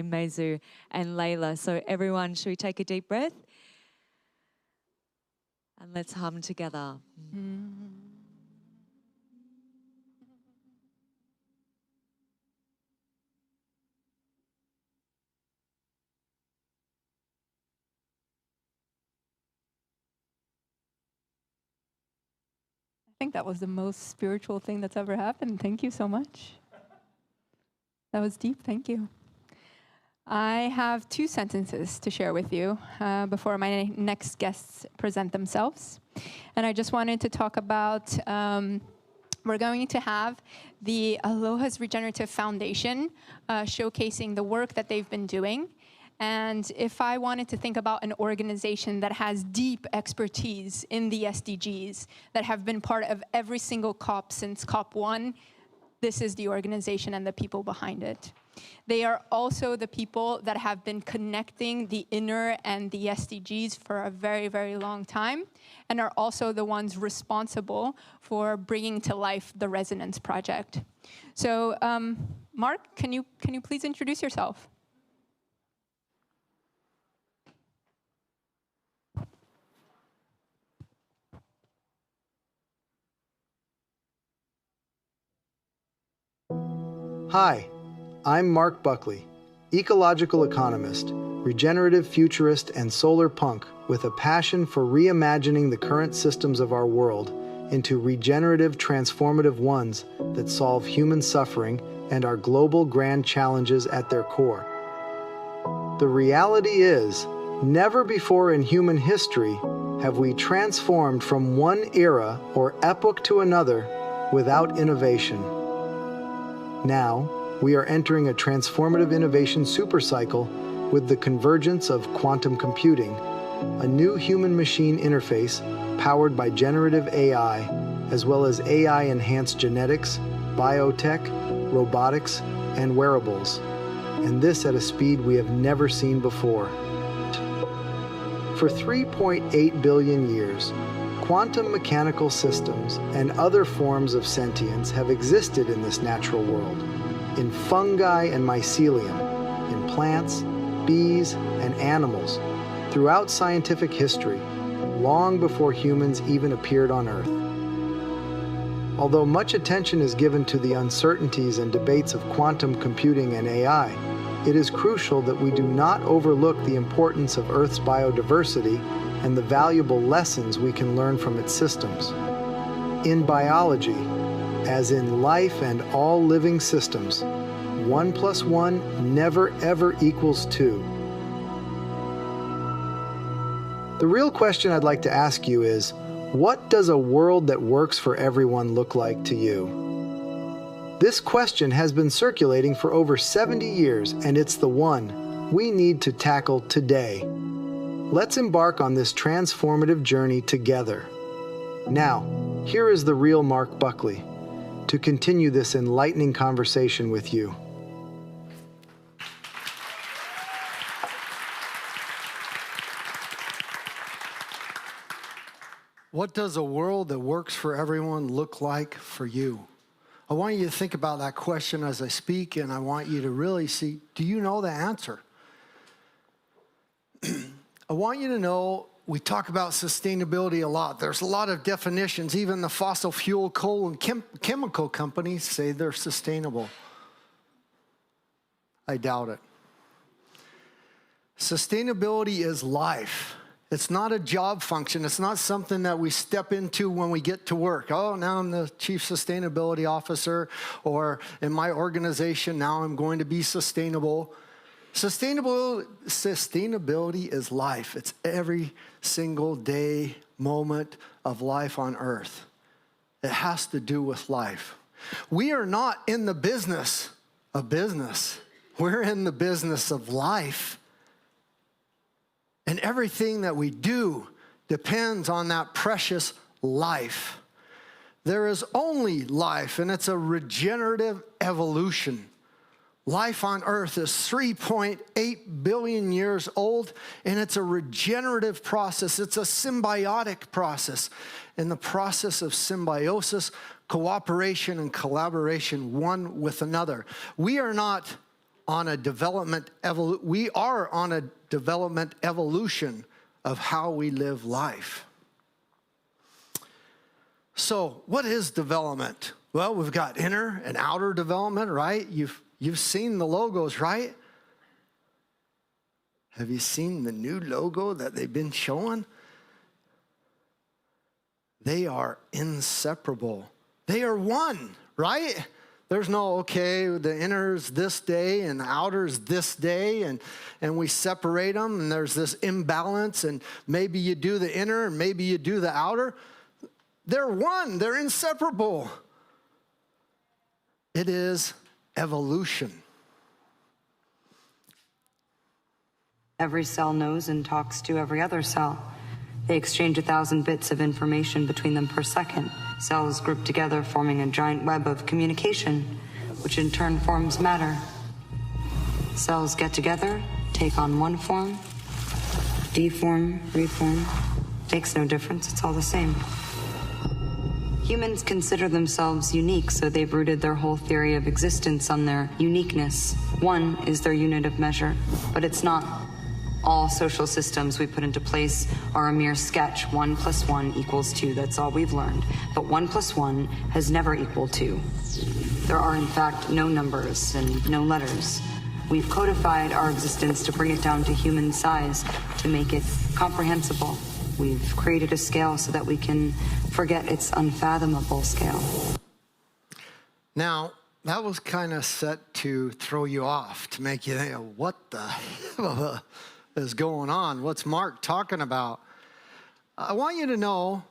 Mezu and Layla. So everyone, should we take a deep breath? And let's hum together. I think that was the most spiritual thing that's ever happened. Thank you so much. That was deep. Thank you. I have 2 sentences to share with you before my next guests present themselves. And I just wanted to talk about, we're going to have the Aloha's Regenerative Foundation showcasing the work that they've been doing. And if I wanted to think about an organization that has deep expertise in the SDGs, that have been part of every single COP since COP 1, this is the organization and the people behind it. They are also the people that have been connecting the inner and the SDGs for a very, very long time, and are also the ones responsible for bringing to life the Resonance Project. So, Marc, can you please introduce yourself? Hi, I'm Marc Buckley, ecological economist, regenerative futurist, and solar punk with a passion for reimagining the current systems of our world into regenerative, transformative ones that solve human suffering and our global grand challenges at their core. The reality is, never before in human history have we transformed from one era or epoch to another without innovation. Now, we are entering a transformative innovation supercycle with the convergence of quantum computing, a new human-machine interface powered by generative AI, as well as AI-enhanced genetics, biotech, robotics, and wearables, and this at a speed we have never seen before. For 3.8 billion years, quantum mechanical systems and other forms of sentience have existed in this natural world, in fungi and mycelium, in plants, bees, and animals, throughout scientific history, long before humans even appeared on Earth. Although much attention is given to the uncertainties and debates of quantum computing and AI, it is crucial that we do not overlook the importance of Earth's biodiversity and the valuable lessons we can learn from its systems. In biology, as in life and all living systems, 1 + 1 never ever equals 2. The real question I'd like to ask you is, what does a world that works for everyone look like to you? This question has been circulating for over 70 years, and it's the one we need to tackle today. Let's embark on this transformative journey together. Now, here is the real Marc Buckley to continue this enlightening conversation with you. What does a world that works for everyone look like for you? I want you to think about that question as I speak, and I want you to really see, do you know the answer? I want you to know, we talk about sustainability a lot. There's a lot of definitions. Even the fossil fuel, coal, and chemical companies say they're sustainable. I doubt it. Sustainability is life. It's not a job function. It's not something that we step into when we get to work. Oh, now I'm the chief sustainability officer, or in my organization, now I'm going to be sustainable. Sustainability is life. It's every single day, moment of life on earth. It has to do with life. We are not in the business of business. We're in the business of life. And everything that we do depends on that precious life. There is only life, and it's a regenerative evolution. Life on Earth is 3.8 billion years old, and it's a regenerative process. It's a symbiotic process. In the process of symbiosis, cooperation and collaboration one with another. We are not on a development evolution of how we live life. So what is development? Well, we've got inner and outer development, right? You've seen the logos, right? Have you seen the new logo that they've been showing? They are inseparable. They are one, right? There's no, okay, the inner's this day and the outer's this day, and we separate them, and there's this imbalance, and maybe you do the inner and maybe you do the outer. They're one. They're inseparable. It is evolution. Every cell knows and talks to every other cell. They exchange 1,000 bits of information between them per second. Cells group together, forming a giant web of communication, which in turn forms matter. Cells get together, take on one form, deform, reform. Makes no difference, it's all the same. Humans consider themselves unique, so they've rooted their whole theory of existence on their uniqueness. One is their unit of measure, but it's not. All social systems we put into place are a mere sketch. 1 + 1 = 2. That's all we've learned. But 1 + 1 has never equaled 2. There are, in fact, no numbers and no letters. We've codified our existence to bring it down to human size, to make it comprehensible. We've created a scale so that we can forget its unfathomable scale. Now, that was kind of set to throw you off, to make you think, what the hell is going on? What's Mark talking about? I want you to know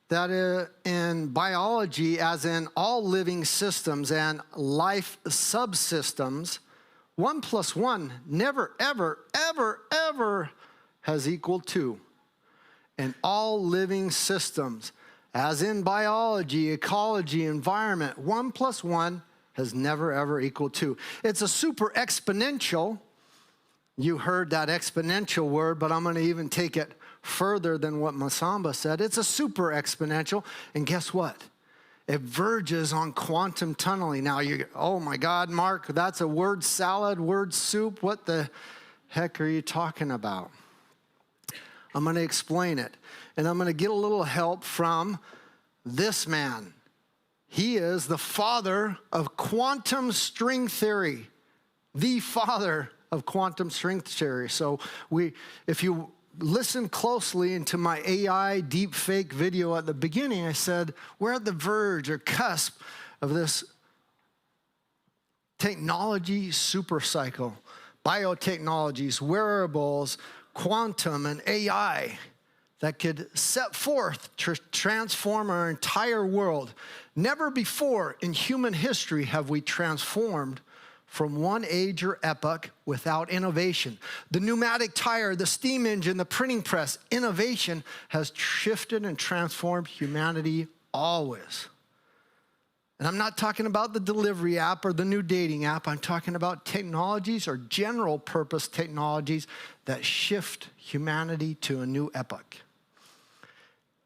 that in biology, as in all living systems and life subsystems, 1 + 1 never, ever, ever, ever has equaled 2. In all living systems, as in biology, ecology, environment, 1 + 1 has never, ever equaled 2. It's a super exponential. You heard that exponential word, but I'm going to even take it further than what Masamba said. It's a super exponential, and guess what? It verges on quantum tunneling. Now, oh my God, Mark, that's a word salad, word soup. What the heck are you talking about? I'm going to explain it, and I'm going to get a little help from this man. He is the father of quantum string theory, the father of quantum string theory. So if you listen closely into my AI deep fake video at the beginning, I said, we're at the verge or cusp of this technology super cycle, biotechnologies, wearables, quantum, and AI that could set forth to transform our entire world. Never before in human history have we transformed from one age or epoch without innovation. The pneumatic tire, the steam engine, the printing press, innovation has shifted and transformed humanity always. And I'm not talking about the delivery app or the new dating app. I'm talking about technologies or general purpose technologies that shift humanity to a new epoch.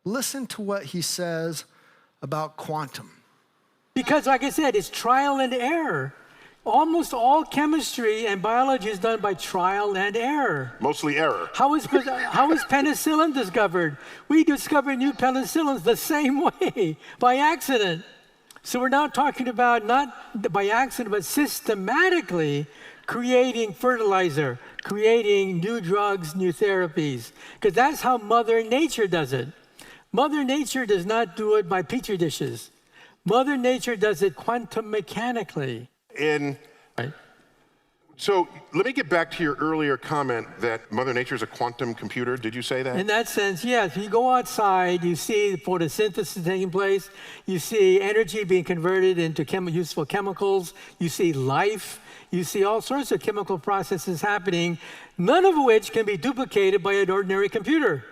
Listen to what he says about quantum. Because like I said, it's trial and error. Almost all chemistry and biology is done by trial and error. Mostly error. How is penicillin discovered? We discover new penicillins the same way, by accident. So we're now talking about not by accident, but systematically creating fertilizer, creating new drugs, new therapies. Because that's how Mother Nature does it. Mother Nature does not do it by petri dishes. Mother Nature does it quantum mechanically. Right. So let me get back to your earlier comment that Mother Nature is a quantum computer. Did you say that? In that sense, yes. You go outside, you see photosynthesis taking place, you see energy being converted into useful chemicals, you see life, you see all sorts of chemical processes happening, none of which can be duplicated by an ordinary computer.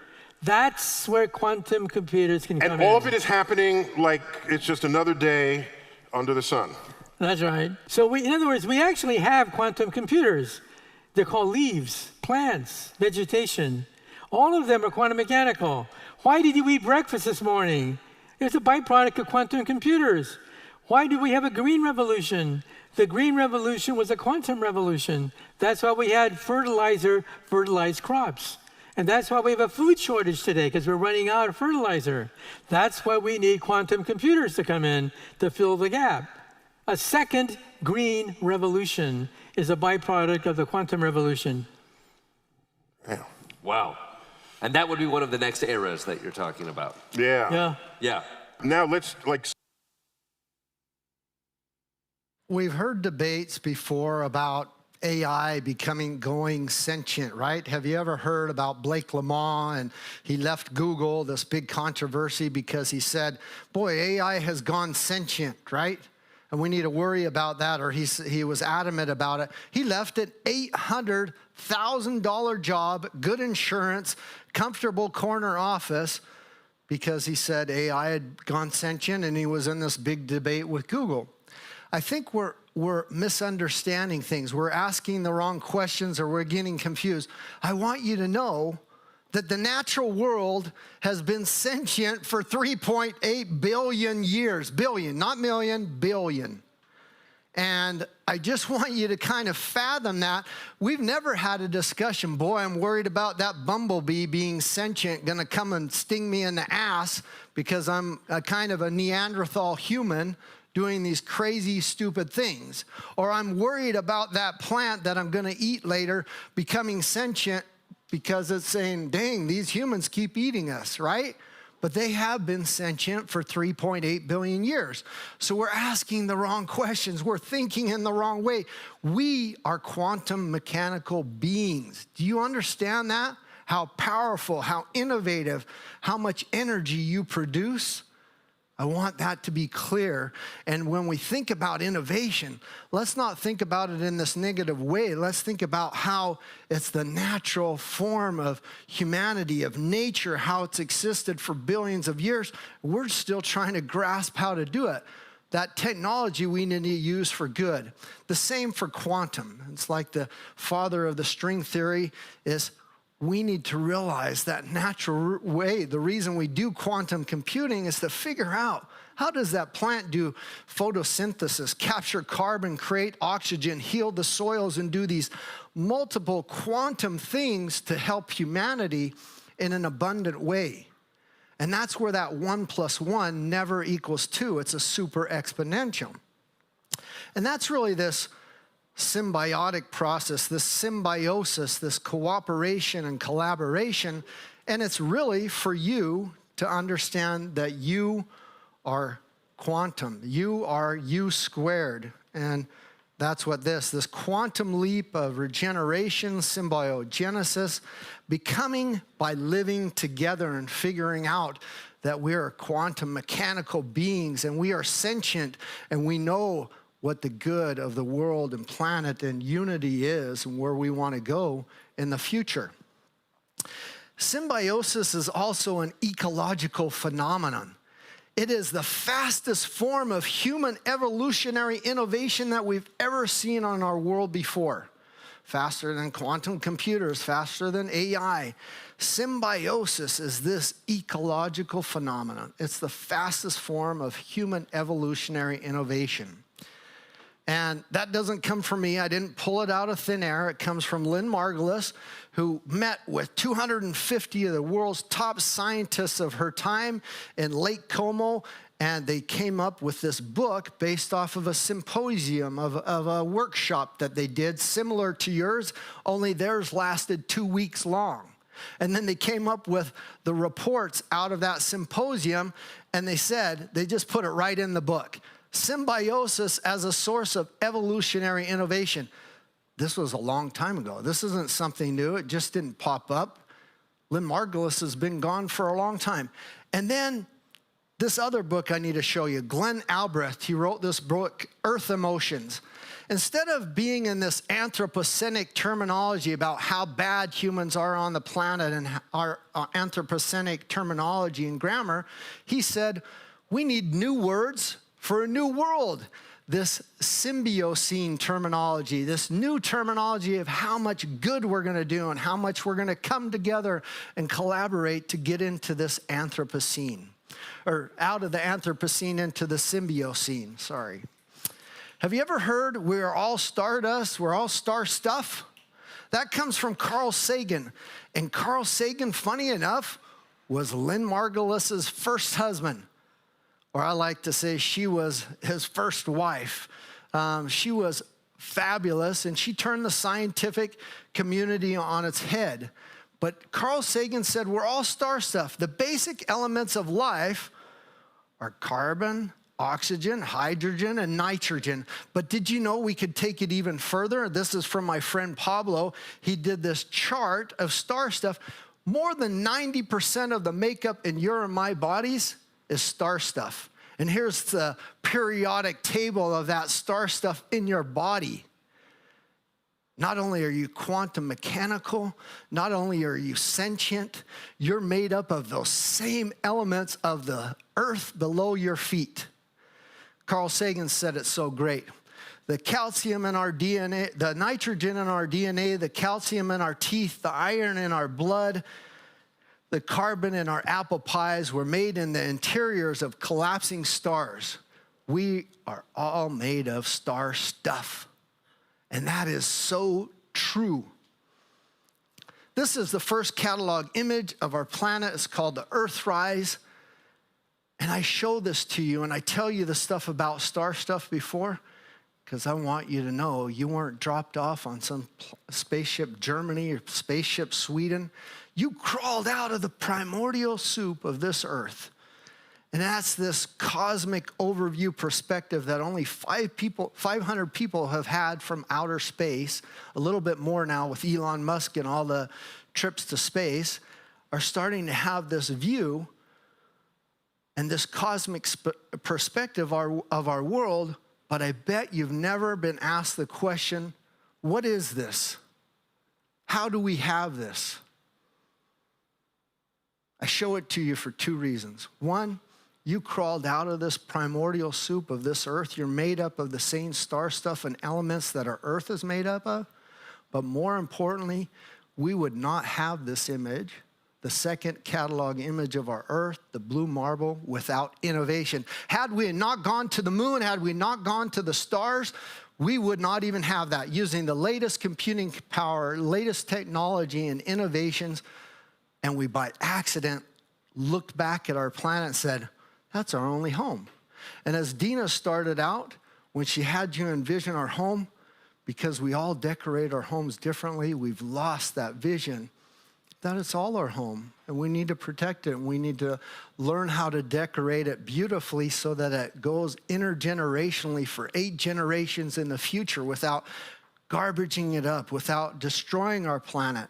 That's where quantum computers can come in. And all of it is happening like it's just another day under the sun. That's right. So in other words, we actually have quantum computers. They're called leaves, plants, vegetation. All of them are quantum mechanical. Why did you eat breakfast this morning? It's a byproduct of quantum computers. Why do we have a green revolution? The green revolution was a quantum revolution. That's why we had fertilized crops. And that's why we have a food shortage today, because we're running out of fertilizer. That's why we need quantum computers to come in to fill the gap. A second green revolution is a byproduct of the quantum revolution. Yeah. Wow. And that would be one of the next eras that you're talking about. Yeah. Yeah. Now let's We've heard debates before about AI going sentient, right? Have you ever heard about Blake Lemoine? And he left Google, this big controversy, because he said, boy, AI has gone sentient, right? And we need to worry about that, or he was adamant about it. He left an $800,000 job, good insurance, comfortable corner office, because he said AI had gone sentient, and he was in this big debate with Google. I think we're misunderstanding things. We're asking the wrong questions, or we're getting confused. I want you to know that the natural world has been sentient for 3.8 billion years. Billion, not million, billion. And I just want you to kind of fathom that. We've never had a discussion, boy, I'm worried about that bumblebee being sentient, gonna come and sting me in the ass because I'm a kind of a Neanderthal human doing these crazy, stupid things. Or I'm worried about that plant that I'm gonna eat later becoming sentient because it's saying, dang, these humans keep eating us, right? But they have been sentient for 3.8 billion years. So we're asking the wrong questions. We're thinking in the wrong way. We are quantum mechanical beings. Do you understand that? How powerful, how innovative, how much energy you produce? I want that to be clear. And when we think about innovation, let's not think about it in this negative way. Let's think about how it's the natural form of humanity, of nature, how it's existed for billions of years. We're still trying to grasp how to do it. That technology we need to use for good. The same for quantum. It's like the father of the string theory is we need to realize that natural way. The reason we do quantum computing is to figure out how does that plant do photosynthesis, capture carbon, create oxygen, heal the soils, and do these multiple quantum things to help humanity in an abundant way. And that's where that 1 + 1 never equals 2. It's a super exponential. And that's really this symbiotic process, this symbiosis, this cooperation and collaboration. And it's really for you to understand that you are quantum. You are U squared. And that's what this quantum leap of regeneration, symbiogenesis, becoming by living together and figuring out that we are quantum mechanical beings and we are sentient and we know what the good of the world and planet and unity is and where we want to go in the future. Symbiosis is also an ecological phenomenon. It is the fastest form of human evolutionary innovation that we've ever seen on our world before. Faster than quantum computers, faster than AI. Symbiosis is this ecological phenomenon. It's the fastest form of human evolutionary innovation. And that doesn't come from me. I didn't pull it out of thin air. It comes from Lynn Margulis, who met with 250 of the world's top scientists of her time in Lake Como, and they came up with this book based off of a symposium, of a workshop that they did, similar to yours, only theirs lasted 2 weeks long. And then they came up with the reports out of that symposium, and they said, they just put it right in the book. Symbiosis as a source of evolutionary innovation. This was a long time ago. This isn't something new. It just didn't pop up. Lynn Margulis has been gone for a long time. And then this other book I need to show you, Glenn Albrecht, he wrote this book, Earth Emotions. Instead of being in this anthropocenic terminology about how bad humans are on the planet and our anthropocenic terminology and grammar, he said, we need new words for a new world. This Symbiocene terminology, this new terminology of how much good we're going to do and how much we're going to come together and collaborate to get into this Anthropocene, or out of the Anthropocene into the Symbiocene, sorry. Have you ever heard we're all stardust, we're all star stuff? That comes from Carl Sagan. And Carl Sagan, funny enough, was Lynn Margulis's first husband. Or I like to say she was his first wife. She was fabulous, and she turned the scientific community on its head. But Carl Sagan said we're all star stuff. The basic elements of life are carbon, oxygen, hydrogen, and nitrogen. But did you know we could take it even further? This is from my friend Pablo. He did this chart of star stuff. More than 90% of the makeup in your and my bodies is star stuff. And here's the periodic table of that star stuff in your body. Not only are you quantum mechanical, not only are you sentient, you're made up of those same elements of the earth below your feet. Carl Sagan said it so great. The calcium in our DNA, the nitrogen in our DNA, the calcium in our teeth, the iron in our blood, the carbon in our apple pies were made in the interiors of collapsing stars. We are all made of star stuff. And that is so true. This is the first catalog image of our planet. It's called the Earthrise. And I show this to you, and I tell you the stuff about star stuff before, because I want you to know you weren't dropped off on some spaceship Germany or spaceship Sweden. You crawled out of the primordial soup of this earth. And that's this cosmic overview perspective that only 500 people have had from outer space, a little bit more now with Elon Musk and all the trips to space, are starting to have this view and this cosmic perspective of our world. But I bet you've never been asked the question, what is this? How do we have this? I show it to you for two reasons. One, you crawled out of this primordial soup of this earth. You're made up of the same star stuff and elements that our earth is made up of. But more importantly, we would not have this image, the second catalog image of our earth, the blue marble, without innovation. Had we not gone to the moon, had we not gone to the stars, we would not even have that. Using the latest computing power, latest technology and innovations, and we by accident looked back at our planet and said, that's our only home. And as Dina started out, when she had you envision our home, because we all decorate our homes differently, we've lost that vision that it's all our home, and we need to protect it, and we need to learn how to decorate it beautifully so that it goes intergenerationally for 8 generations in the future without garbaging it up, without destroying our planet,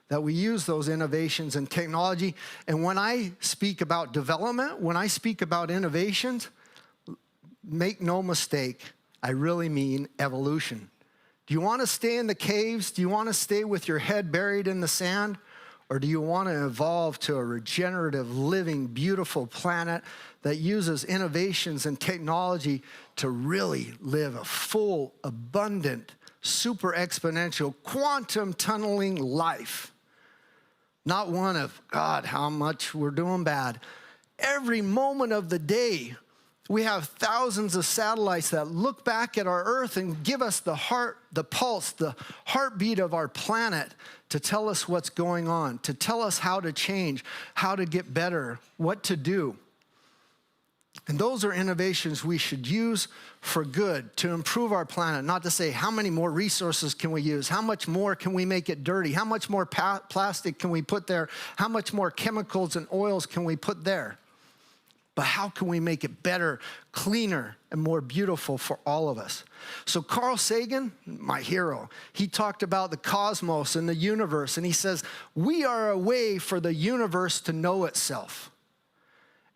that we use those innovations and technology. And when I speak about development, when I speak about innovations, make no mistake, I really mean evolution. Do you want to stay in the caves? Do you want to stay with your head buried in the sand? Or do you want to evolve to a regenerative, living, beautiful planet that uses innovations and technology to really live a full, abundant, super exponential, quantum tunneling life? Not one of, God, how much we're doing bad. Every moment of the day, we have thousands of satellites that look back at our Earth and give us the heart, the pulse, the heartbeat of our planet to tell us what's going on, to tell us how to change, how to get better, what to do. And those are innovations we should use for good, to improve our planet, not to say how many more resources can we use, how much more can we make it dirty, how much more plastic can we put there, how much more chemicals and oils can we put there. But how can we make it better, cleaner, and more beautiful for all of us? So Carl Sagan, my hero, he talked about the cosmos and the universe, and he says, we are a way for the universe to know itself.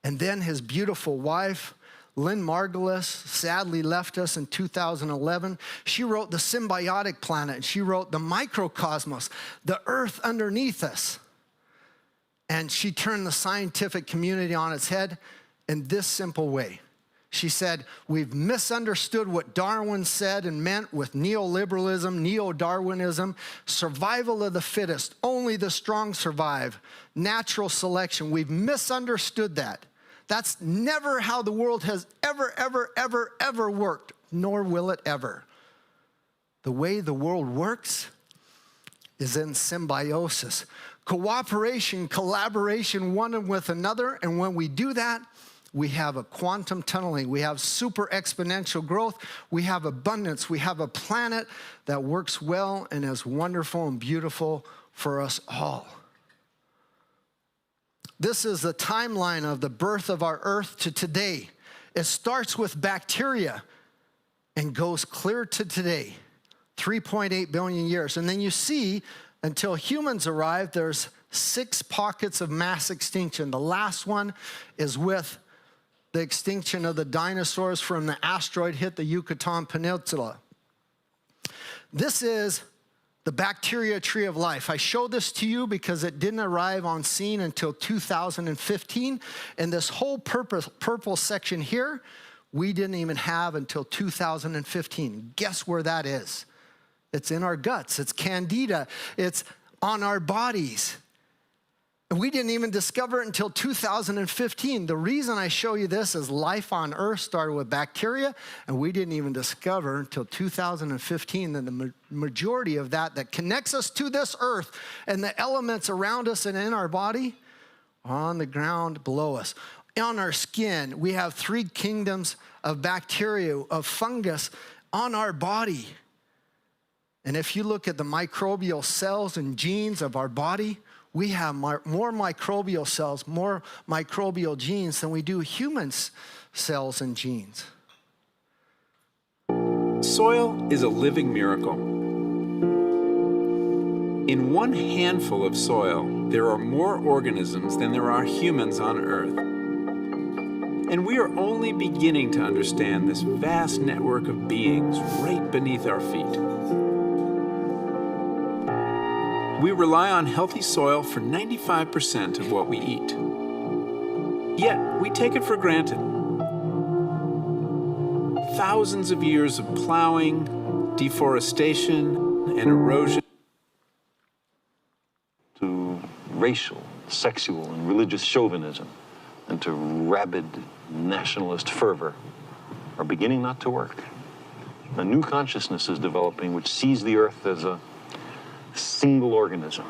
And then his beautiful wife, Lynn Margulis, sadly left us in 2011. She wrote The Symbiotic Planet. She wrote The Microcosmos, the earth underneath us. And she turned the scientific community on its head in this simple way. She said, we've misunderstood what Darwin said and meant with neoliberalism, neo-Darwinism, survival of the fittest, only the strong survive, natural selection. We've misunderstood that. That's never how the world has ever worked. nor will it ever. The way the world works is in symbiosis. Cooperation, collaboration, one with another, and when we do that, we have a quantum tunneling, we have super exponential growth, we have abundance, we have a planet that works well and is wonderful and beautiful for us all. This is the timeline of the birth of our Earth to today. It starts with bacteria and goes clear to today, 3.8 billion years. And then you see, until humans arrive, there's 6 pockets of mass extinction. The last one is with the extinction of the dinosaurs from the asteroid hit the Yucatan Peninsula. This is the bacteria tree of life. I show this to you because it didn't arrive on scene until 2015. And this whole purple section here, we didn't even have until 2015. Guess where that is? It's in our guts. It's candida. It's on our bodies. And we didn't even discover it until 2015. The reason I show you this is life on Earth started with bacteria, and we didn't even discover until 2015 that the majority of that connects us to this Earth and the elements around us and in our body are on the ground below us. On our skin, we have 3 kingdoms of bacteria, of fungus on our body. And if you look at the microbial cells and genes of our body, we have more microbial cells, more microbial genes than we do human cells and genes. Soil is a living miracle. In one handful of soil, there are more organisms than there are humans on Earth. And we are only beginning to understand this vast network of beings right beneath our feet. We rely on healthy soil for 95% of what we eat. Yet, we take it for granted. Thousands of years of plowing, deforestation, and erosion. To racial, sexual, and religious chauvinism, and to rabid nationalist fervor are beginning not to work. A new consciousness is developing which sees the Earth as a single organism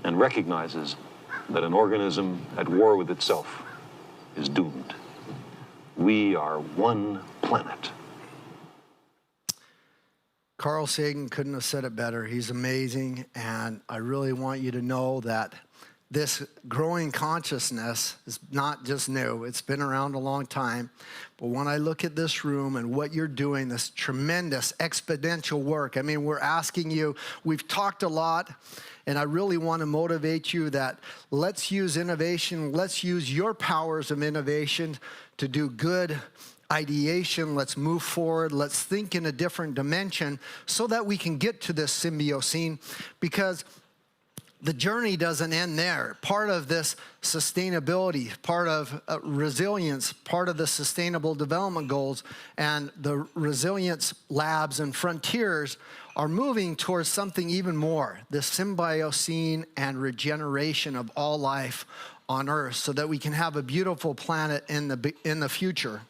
and recognizes that an organism at war with itself is doomed. We are one planet. Carl Sagan couldn't have said it better. He's amazing, and I really want you to know that this growing consciousness is not just new. It's been around a long time. But when I look at this room and what you're doing, this tremendous exponential work, I mean, we're asking you, we've talked a lot, and I really want to motivate you that let's use innovation, let's use your powers of innovation to do good ideation, let's move forward, let's think in a different dimension so that we can get to this Symbiocene, because the journey doesn't end there. Part of this sustainability, part of resilience, part of the Sustainable Development Goals and the resilience labs and frontiers are moving towards something even more, the Symbiocene and regeneration of all life on Earth so that we can have a beautiful planet in the future.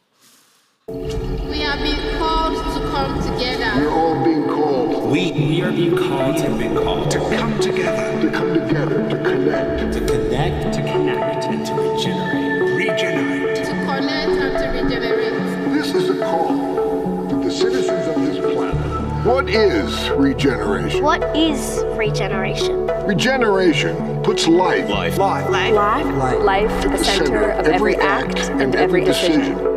We are being called to come together. We're all being called. We are being called to come together. To come together, to connect. To connect, and to regenerate. Regenerate. To connect and to regenerate. This is a call to the citizens of this planet. What is regeneration? What is regeneration? Regeneration puts life at the center of every act and every decision.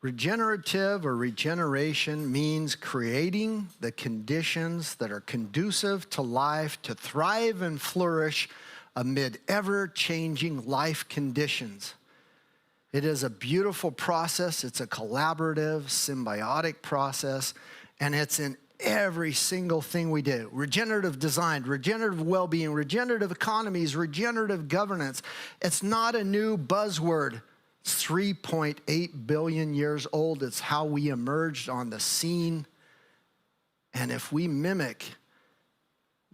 Regenerative or regeneration means creating the conditions that are conducive to life to thrive and flourish amid ever-changing life conditions. It is a beautiful process. It's a collaborative, symbiotic process, and it's in every single thing we do. Regenerative design, regenerative well-being, regenerative economies, regenerative governance. It's not a new buzzword. 3.8 billion years old. It's how we emerged on the scene. And if we mimic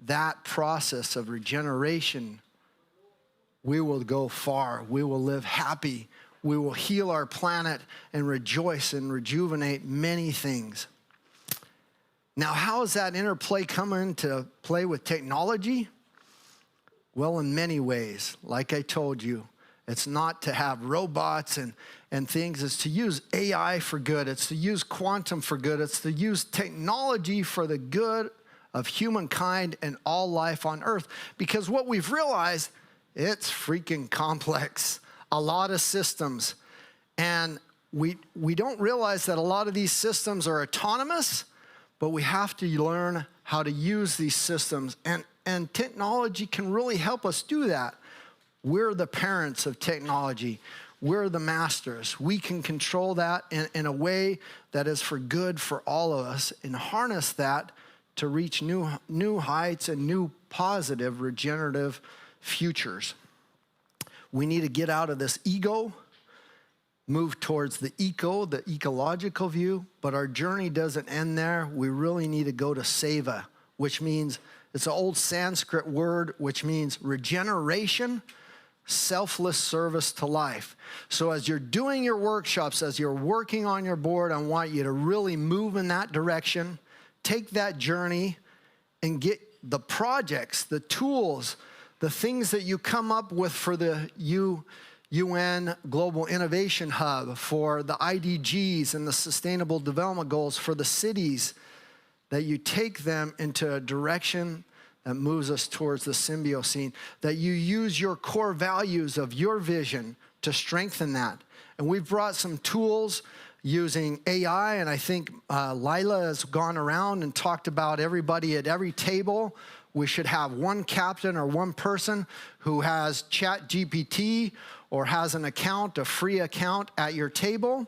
that process of regeneration, we will go far. We will live happy. we will heal our planet and rejoice and rejuvenate many things. Now, how does that interplay come into play with technology? Well, in many ways. Like I told you, it's not to have robots and things. It's to use AI for good. It's to use quantum for good. It's to use technology for the good of humankind and all life on Earth. Because what we've realized, it's freaking complex. A lot of systems. And we don't realize that a lot of these systems are autonomous, but we have to learn how to use these systems. And technology can really help us do that. We're the parents of technology. We're the masters. We can control that in a way that is for good for all of us and harness that to reach new heights and new positive regenerative futures. We need to get out of this ego, move towards the ecological view, but our journey doesn't end there. We really need to go to seva, which means, it's an old Sanskrit word, which means regeneration, selfless service to life. So as you're doing your workshops, as you're working on your board, I want you to really move in that direction, take that journey, and get the projects, the tools, the things that you come up with for the UN Global Innovation Hub, for the IDGs and the Sustainable Development Goals, for the cities, that you take them into a direction that moves us towards the Symbiocene, that you use your core values of your vision to strengthen that. And we've brought some tools using AI, and I think Lila has gone around and talked about everybody at every table. We should have one captain or one person who has ChatGPT or has an account, a free account at your table,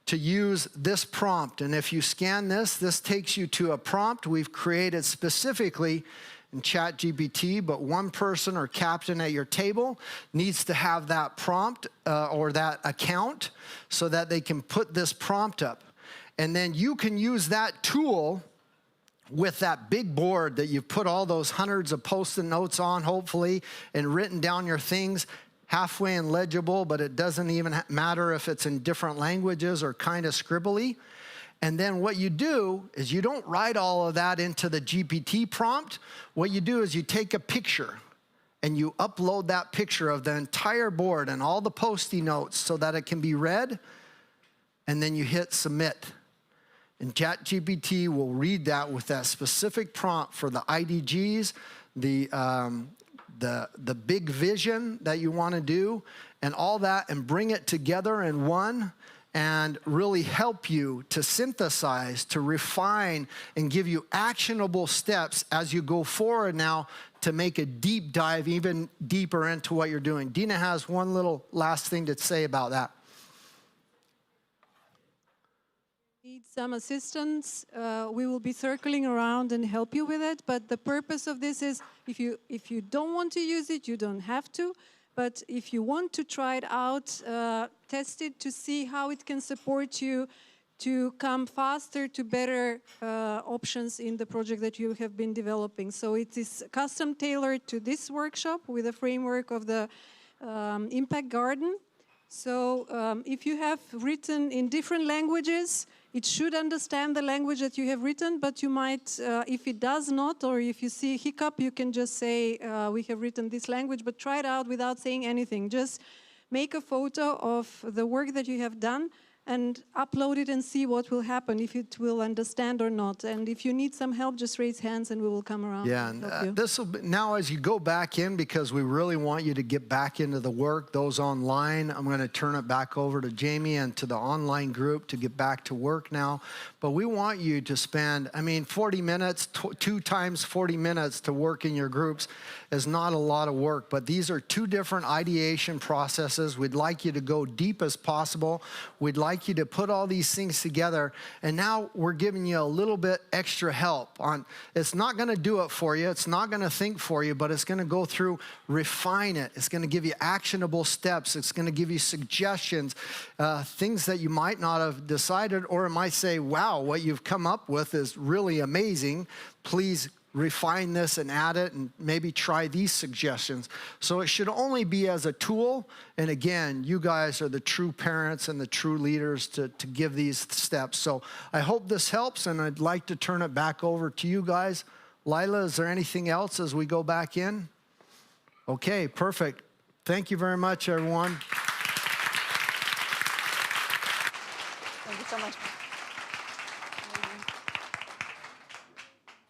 to use this prompt. And if you scan this takes you to a prompt we've created specifically in ChatGPT, but one person or captain at your table needs to have that prompt or that account so that they can put this prompt up. And then you can use that tool with that big board that you've put all those hundreds of Post-it notes on, hopefully, and written down your things, halfway illegible, but it doesn't even matter if it's in different languages or kind of scribbly. And then what you do is you don't write all of that into the GPT prompt. What you do is you take a picture and you upload that picture of the entire board and all the Post-it notes so that it can be read, and then you hit submit. And ChatGPT will read that with that specific prompt for the IDGs, the big vision that you want to do, and all that, and bring it together in one, and really help you to synthesize, to refine, and give you actionable steps as you go forward now to make a deep dive, even deeper into what you're doing. Dina has one little last thing to say about that. Need some assistance. We will be circling around and help you with it. But the purpose of this is, if you don't want to use it, you don't have to. But if you want to try it out, test it to see how it can support you to come faster to better options in the project that you have been developing. So it is custom tailored to this workshop with a framework of the Impact Garden. So if you have written in different languages, it should understand the language that you have written, but you might, if it does not, or if you see a hiccup, you can just say, we have written this language, but try it out without saying anything. Just make a photo of the work that you have done and upload it and see what will happen, if it will understand or not. And if you need some help, just raise hands and we will come around. Yeah, and this will be, now as you go back in, because we really want you to get back into the work, those online, I'm going to turn it back over to Jamie and to the online group to get back to work now. But we want you to spend, 40 minutes, 2 times 40 minutes to work in your groups is not a lot of work, but these are 2 different ideation processes. We'd like you to go deep as possible. We'd like you to put all these things together, and now we're giving you a little bit extra help on. It's not going to do it for you. It's not going to think for you, but it's going to go through, refine it. It's going to give you actionable steps. It's going to give you suggestions, things that you might not have decided, or it might say, wow, what you've come up with is really amazing. Please refine this and add it and maybe try these suggestions. So it should only be as a tool. And again, you guys are the true parents and the true leaders to give these steps. So I hope this helps, and I'd like to turn it back over to you guys. Lila, is there anything else as we go back in? Okay, perfect. Thank you very much, everyone. Thank you so much. Amazing.